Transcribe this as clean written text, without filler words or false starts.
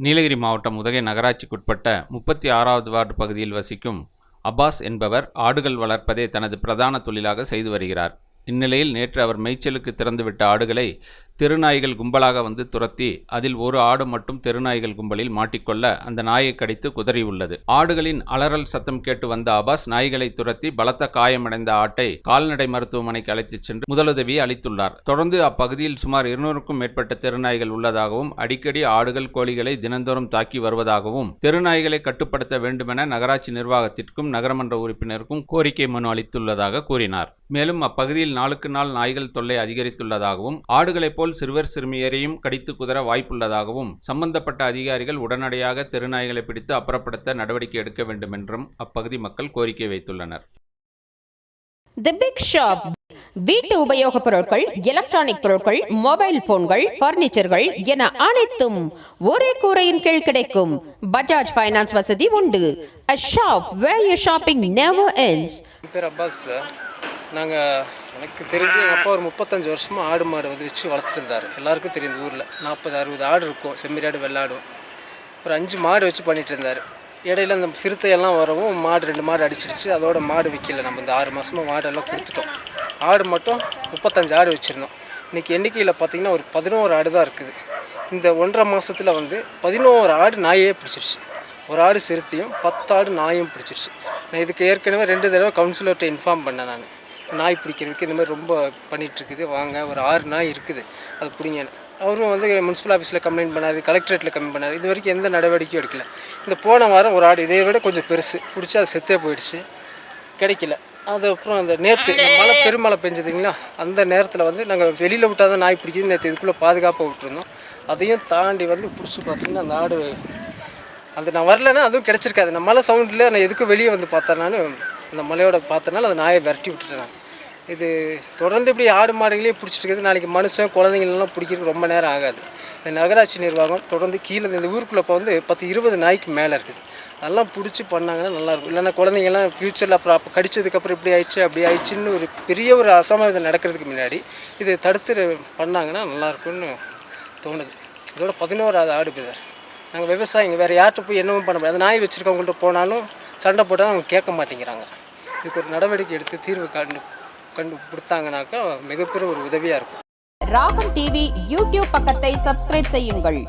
நீலகிரி மாவட்டம் உதகை நகராட்சிக்குட்பட்ட 36வது வார்டு பகுதியில் வசிக்கும் அப்பாஸ் என்பவர் ஆடுகள் வளர்ப்பதே தனது பிரதான தொழிலாக செய்து வருகிறார். இந்நிலையில் நேற்று அவர் மேய்ச்சலுக்கு திறந்துவிட்ட ஆடுகளை தெருநாய்கள் கும்பலாக வந்து துரத்தி அதில் ஒரு ஆடு மட்டும் தெருநாய்கள் கும்பலில் மாட்டிக்கொள்ள அந்த நாயை கடித்து குதறியுள்ளது. ஆடுகளின் அலறல் சத்தம் கேட்டு வந்த அப்பாஸ் நாய்களை துரத்தி பலத்த காயமடைந்த ஆட்டை கால்நடை மருத்துவமனைக்கு அழைத்துச் சென்று முதலுதவி அளித்துள்ளார். தொடர்ந்து அப்பகுதியில் சுமார் 200க்கும் மேற்பட்ட தெருநாய்கள் உள்ளதாகவும் அடிக்கடி ஆடுகள் கோழிகளை தினந்தோறும் தாக்கி வருவதாகவும் தெருநாய்களை கட்டுப்படுத்த வேண்டுமென நகராட்சி நிர்வாகத்திற்கும் நகரமன்ற உறுப்பினருக்கும் கோரிக்கை மனு அளித்துள்ளதாக கூறினார். மேலும் அப்பகுதியில் நாளுக்கு நாள் நாய்கள் தொல்லை அதிகரித்துள்ளதாகவும் ஆடுகளைப் போல் சிறுவர் சிறுமியரையும் கடித்து குதற வாய்ப்புள்ளதாகவும் சம்பந்தப்பட்ட அதிகாரிகள் உடனடியாக தெருநாய்களை பிடித்து அப்புறப்படுத்த நடவடிக்கை எடுக்க வேண்டும் என்றும் அப்பகுதி மக்கள் கோரிக்கை வைத்துள்ளனர். தி பிக் ஷாப் வீட்டு உபயோகப் பொருட்கள், எலக்ட்ரானிக் பொருட்கள், மொபைல் போன்கள், பர்னிச்சர்கள் என அனைத்தும் ஒரே கூரையின் கீழ் கிடைக்கும். பஜாஜ் ஃபைனான்ஸ் வசதி உண்டு. A shop where your shopping never ends. பேர் அப்பாஸ். எனக்கு தெரிஞ்சு எங்கள் அப்பா ஒரு 35 வருஷமாக ஆடு மாடு வச்சு வளர்த்துருந்தார். எல்லாருக்கும் தெரியும், இந்த ஊரில் 40-60 ஆடு இருக்கும், செம்மறியாடு வெள்ளாடும். ஒரு 5 மாடு வச்சு பண்ணிகிட்டு இருந்தார். இடையில அந்த சிறுத்தையெல்லாம் வரவும் மாடு 2 மாடு அடிச்சிடுச்சு. அதோட மாடு விற்கல. நம்ம இந்த 6 மாதமாக மாடெல்லாம் கொடுத்துட்டோம். ஆடு மட்டும் 35 ஆடு வச்சுருந்தோம். இன்றைக்கி எண்ணிக்கையில் பார்த்திங்கன்னா ஒரு 11 ஆடு தான் இருக்குது. இந்த 1.5 மாதத்தில் 11 ஆடு நாயே பிடிச்சிருச்சு. ஒரு ஆடு சிறுத்தையும் 10 ஆடு நாயும் பிடிச்சிருச்சு. நான் இதுக்கு ஏற்கனவே 2 தடவை கவுன்சிலர்கிட்ட இன்ஃபார்ம் பண்ணேன். நான் நாய் பிடிக்கிறதுக்கு இந்த மாதிரி ரொம்ப பண்ணிகிட்ருக்குது, வாங்க ஒரு 6 நாய் இருக்குது, அது பிடிங்க. அவரும் முனிசிபல் ஆஃபீஸில் கம்ப்ளைண்ட் பண்ணார், கலெக்டரேட்டில் கம்ப்ளைண்ட் பண்ணார். இது வரைக்கும் எந்த நடவடிக்கையும் எடுக்கல. இந்த போன வாரம் ஒரு ஆடு இதை விட கொஞ்சம் பெருசு பிடிச்சி அது செத்தே போயிடுச்சு, கிடைக்கல. அதுக்கப்புறம் அந்த நேற்று பெருமழை பெஞ்சதுங்களா, அந்த நேரத்தில் நாங்கள் வெளியில் விட்டால் தான் நாய் பிடிக்குது. நேற்று இதுக்குள்ளே பாதுகாப்பாக விட்டுருந்தோம். அதையும் தாண்டி பிடிச்சி பார்த்தீங்கன்னா அந்த ஆடு நான் வரலன்னா அதுவும் கிடச்சிருக்காது. நான் மழை சவுண்டில் நான் எதுக்கும் வெளியே பார்த்தேன். அந்த மலையோட பார்த்தனால அந்த நாயை விரட்டி விட்டுட்டேன். நான் இது தொடர்ந்து இப்படி ஆடு மாடுகளே பிடிச்சிட்டு இருக்குது. நாளைக்கு மனுஷன் குழந்தைங்களெலாம் பிடிக்கிறதுக்கு ரொம்ப நேரம் ஆகாது. இந்த நகராட்சி நிர்வாகம் தொடர்ந்து கீழே இந்த ஊருக்குள்ளே 10-20 நாய்க்கு மேலே இருக்குது. அதெல்லாம் பிடிச்சி பண்ணாங்கன்னா நல்லாயிருக்கும். இல்லைன்னா குழந்தைங்கள்லாம் ஃப்யூச்சரில் அப்புறம் கடிச்சதுக்கப்புறம் இப்படி ஆயிடுச்சு அப்படி ஆயிடுச்சுன்னு ஒரு பெரிய ஒரு அசம்பாவிதம் நடக்கிறதுக்கு முன்னாடி இதை தடுத்து பண்ணாங்கன்னா நல்லாயிருக்கும்னு தோணுது. இதோட 11வது ஆடு பேர். நாங்கள் விவசாயிங்க வேறு யார்கிட்ட போய் என்னவும் பண்ண முடியாது. அந்த நாய் வச்சுருக்கவங்கள்ட்ட போனாலும் சண்டை போட்டாலும் அவங்க கேட்க மாட்டேங்கிறாங்க. இதுக்கு ஒரு நடவடிக்கை எடுத்து தீர்வு கண்டு கொடுத்தாங்கனாக்கா மிகப்பெரிய ஒரு உதவியாக இருக்கும். ராகம் டிவி யூடியூப் பக்கத்தை சப்ஸ்கிரைப் செய்யுங்கள்.